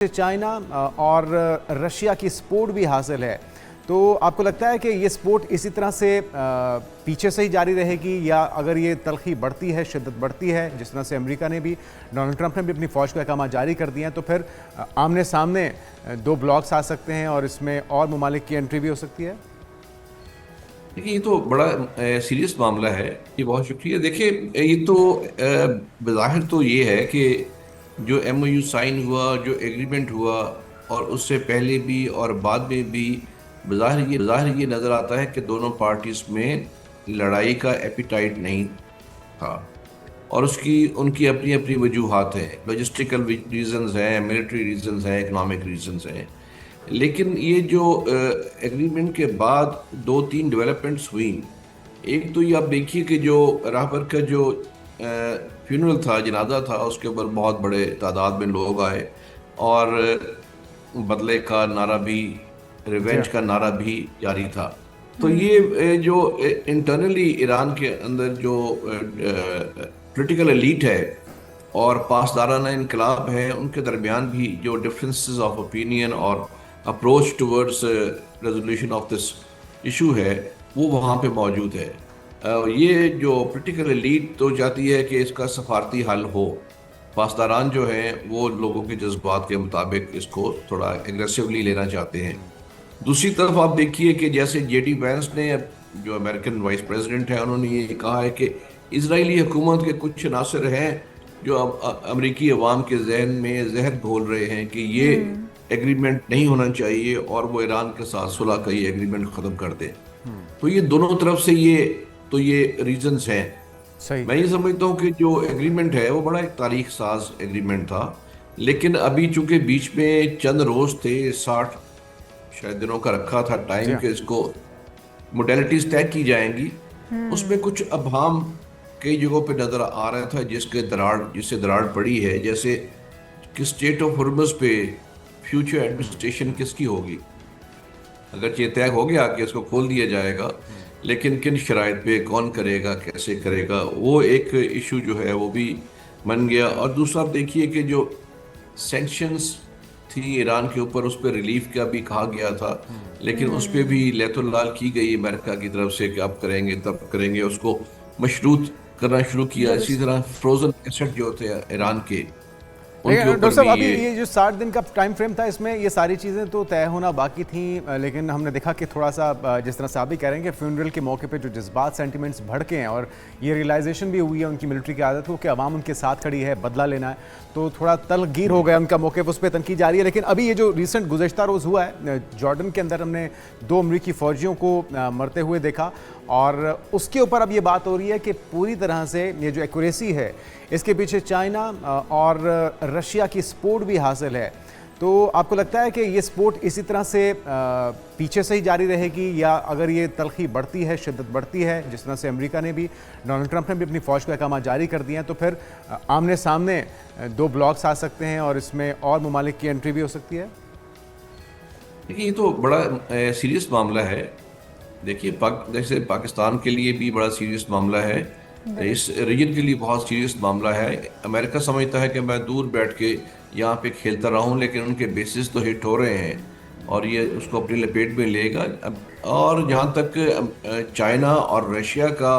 China और Russia की support भी हासिल है। तो आपको लगता है कि ये सपोर्ट इसी तरह से पीछे से ही जारी रहेगी, या अगर ये तलखी बढ़ती है, शिद्दत बढ़ती है, जिस तरह से अमेरिका ने भी, डोनाल्ड ट्रंप ने भी अपनी फ़ौज के अहकाम जारी कर दिए हैं, तो फिर आमने सामने दो ब्लॉक्स आ सकते हैं और इसमें और ममालिक की एंट्री भी हो सकती है? देखिए, ये तो बड़ा सीरियस मामला है। ये बहुत शुक्रिया। देखिए, ये तो बज़ाहिर तो ये है कि जो MOU साइन हुआ, जो एग्रीमेंट हुआ, और उससे पहले भी और बाद में भी बज़ाहिर ये नज़र आता है कि दोनों पार्टीज में लड़ाई का एपिटाइट नहीं था। और उसकी उनकी अपनी अपनी वजूहात हैं, लॉजिस्टिकल रीजंस हैं, मिलिट्री रीजंस हैं, इकोनॉमिक रीजंस हैं। लेकिन ये जो एग्रीमेंट के बाद दो तीन डेवलपमेंट्स हुई। एक तो ये आप देखिए कि जो राहबर का जो फ्यूनरल था, जनाजा था, उसके ऊपर बहुत बड़े तादाद में लोग आए, और बदले का नारा भी, जी रिवेंज हाँ। का नारा भी जारी था। तो ये जो इंटरनली ईरान के अंदर जो पॉलिटिकल एलीट है और पासदाराना इनकलाब है, उनके दरमियान भी जो डिफरेंसेस ऑफ ओपिनियन और approach towards resolution of this issue है, वो वहाँ पे मौजूद है। ये जो पॉलिटिकल एलीट तो चाहती है कि इसका सफारती हल हो। पासदारान जो हैं वो लोगों के जज्बात के मुताबिक इसको थोड़ा एग्रेसिवली लेना चाहते हैं। दूसरी तरफ आप देखिए कि जैसे JD वैंस ने, जो अमेरिकन वाइस प्रेसिडेंट है, उन्होंने ये कहा है कि इजरायली हुकूमत के कुछ अनासर हैं जो अब अमरीकी अवाम के जहन में जहर घोल रहे हैं कि ये एग्रीमेंट नहीं होना चाहिए और वो ईरान के साथ सुलह का ये एग्रीमेंट ख़त्म कर दे। तो ये दोनों तरफ से ये रीजंस हैं। सही। मैं ये समझता हूँ कि जो एग्रीमेंट है वो बड़ा एक तारीख साज एग्रीमेंट था। लेकिन अभी चूंकि बीच में चंद रोज थे, 60 शायद दिनों का रखा था जी टाइम हाँ। के इसको मोडेलिटीज तय की जाएंगी। उसमें कुछ अभाम कई जगहों पे नजर आ रहा था, जिससे दरार पड़ी है। जैसे कि स्टेट ऑफ हॉर्मस पे फ्यूचर एडमिनिस्ट्रेशन किसकी होगी। अगर ये तय हो गया कि इसको खोल दिया जाएगा, लेकिन किन शराइत पे, कौन करेगा, कैसे करेगा, वो एक इशू जो है वो भी बन गया। और दूसरा आप देखिए कि जो सैंक्शंस थी ईरान के ऊपर, उस पर रिलीफ का भी कहा गया था, लेकिन उस पर भी लैतुल्लाल की गई अमेरिका की तरफ से कि अब करेंगे तब करेंगे, उसको मशरूत करना शुरू किया। इसी तरह फ्रोजन एसेट जो थे ईरान के, लेकिन उनके डॉक्टर ऊपर साहब, भी अभी ये ये जो 60 दिन का टाइम फ्रेम था, इसमें ये सारी चीज़ें तो तय होना बाकी थी, लेकिन हमने देखा कि थोड़ा सा जिस तरह से आप भी कह रहे हैं कि फ्यूनरल के मौके पे जो जज्बात, सेंटिमेंट्स भड़के हैं, और ये रियलाइजेशन भी हुई है उनकी मिलिट्री की आदत को कि अवाम उनके साथ खड़ी है, बदला लेना है, तो थोड़ा तलगीर हो गया उनका मौके, उस पर तनकीद जारी है। लेकिन अभी ये जो रिसेंट गुज़श्ता रोज़ हुआ है, जॉर्डन के अंदर हमने 2 अमरीकी फ़ौजियों को मरते हुए देखा, और उसके ऊपर अब ये बात हो रही है कि पूरी तरह से ये जो एक्यूरेसी है, इसके पीछे चाइना और रशिया की सपोर्ट भी हासिल है। तो आपको लगता है कि ये सपोर्ट इसी तरह से पीछे से ही जारी रहेगी, या अगर ये तलखी बढ़ती है, शिद्दत बढ़ती है, जिस तरह से अमेरिका ने भी, डोनाल्ड ट्रंप ने भी अपनी फ़ौज के अहकाम जारी कर दिए हैं, तो फिर आमने सामने दो ब्लॉक्स आ सकते हैं और इसमें और ममालिक की एंट्री भी हो सकती है? देखिए, ये तो बड़ा सीरियस मामला है। देखिए, जैसे पाकिस्तान के लिए भी बड़ा सीरियस मामला है, इस रीजन के लिए बहुत सीरियस मामला है। अमेरिका समझता है कि मैं दूर बैठ के यहाँ पे खेलता रहा हूँ, लेकिन उनके बेसिस तो हिट हो रहे हैं और ये उसको अपनी लपेट में लेगा। और जहाँ तक चाइना और रशिया का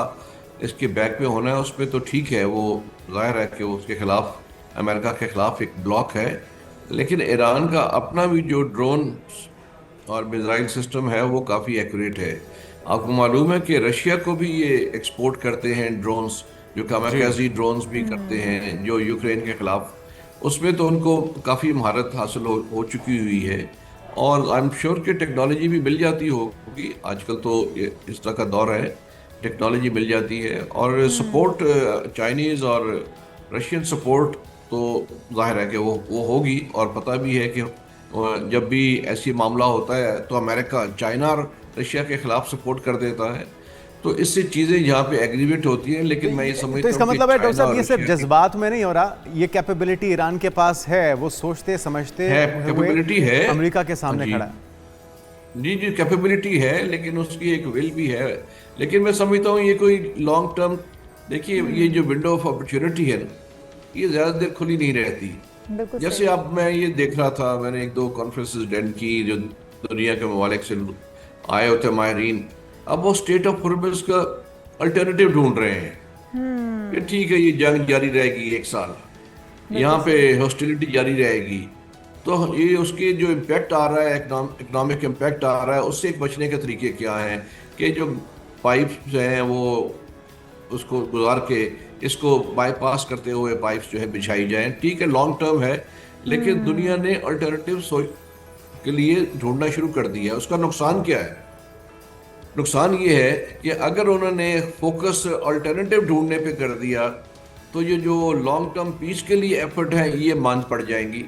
इसके बैक में होना है, उस पर तो ठीक है, वो जाहिर है कि वो उसके खिलाफ, अमेरिका के खिलाफ एक ब्लॉक है। लेकिन ईरान का अपना भी जो ड्रोन और मिसाइल सिस्टम है वो काफ़ी एक्यूरेट है। आपको मालूम है कि रशिया को भी ये एक्सपोर्ट करते हैं ड्रोन्स, जो जी। कामाकाजी ड्रोन्स भी करते हैं जो यूक्रेन के खिलाफ। उसमें तो उनको काफ़ी महारत हासिल हो चुकी हुई है, और आई एम श्योर कि टेक्नोलॉजी भी मिल जाती होगी। आजकल तो इस तरह का दौर है, टेक्नोलॉजी मिल जाती है। और सपोर्ट, चाइनीज़ और रशियन सपोर्ट तो जाहिर है कि वो होगी। और पता भी है कि जब भी ऐसी मामला होता है तो अमेरिका चाइना और रशिया के खिलाफ सपोर्ट कर देता है। तो इससे चीज़ें यहाँ पे एग्रीवेट होती हैं। लेकिन मैं ये तो समझता इसका हूँ कि मतलब है डॉक्टर चाइना साहब, और ये सिर्फ रशिया की जज्बात में नहीं हो रहा, ये कैपेबिलिटी ईरान के पास है, वो सोचते समझते है, हुए कैपेबिलिटी है। अमेरिका के हाँ सामने जी, खड़ा है। जी जी, कैपेबिलिटी है, लेकिन उसकी एक विल भी है। लेकिन मैं समझता हूँ ये कोई लॉन्ग टर्म, देखिए ये जो विंडो ऑफ अपॉर्चुनिटी है ना, ये ज़्यादा देर खुली नहीं रहती। बिल्कुल जैसे सही। अब मैं ये देख रहा था, मैंने एक दो कॉन्फ्रेंसेस अटेंड की जो दुनिया के ममालिक से आए होते माहरीन, अब वो स्टेट ऑफ हॉर्रिबल्स का अल्टरनेटिव ढूंढ रहे हैं कि ठीक है ये जंग जारी रहेगी 1 साल, बिल्कुल यहाँ पे सही। हॉस्टिलिटी जारी रहेगी, तो ये उसके जो इम्पैक्ट आ रहा है, इकोनॉमिक इम्पैक्ट आ रहा है, उससे एक बचने के तरीके क्या हैं कि जो पाइप्स हैं वो उसको गुजार के इसको बाईपास करते हुए पाइप्स जो है बिछाई जाएं। ठीक है लॉन्ग टर्म है, लेकिन दुनिया ने अल्टरनेटिव के लिए ढूंढना शुरू कर दिया है। उसका नुकसान क्या है? नुकसान ये है कि अगर उन्होंने फोकस अल्टरनेटिव ढूंढने पे कर दिया तो ये जो लॉन्ग टर्म पीस के लिए एफर्ट है ये मांद पड़ जाएंगी।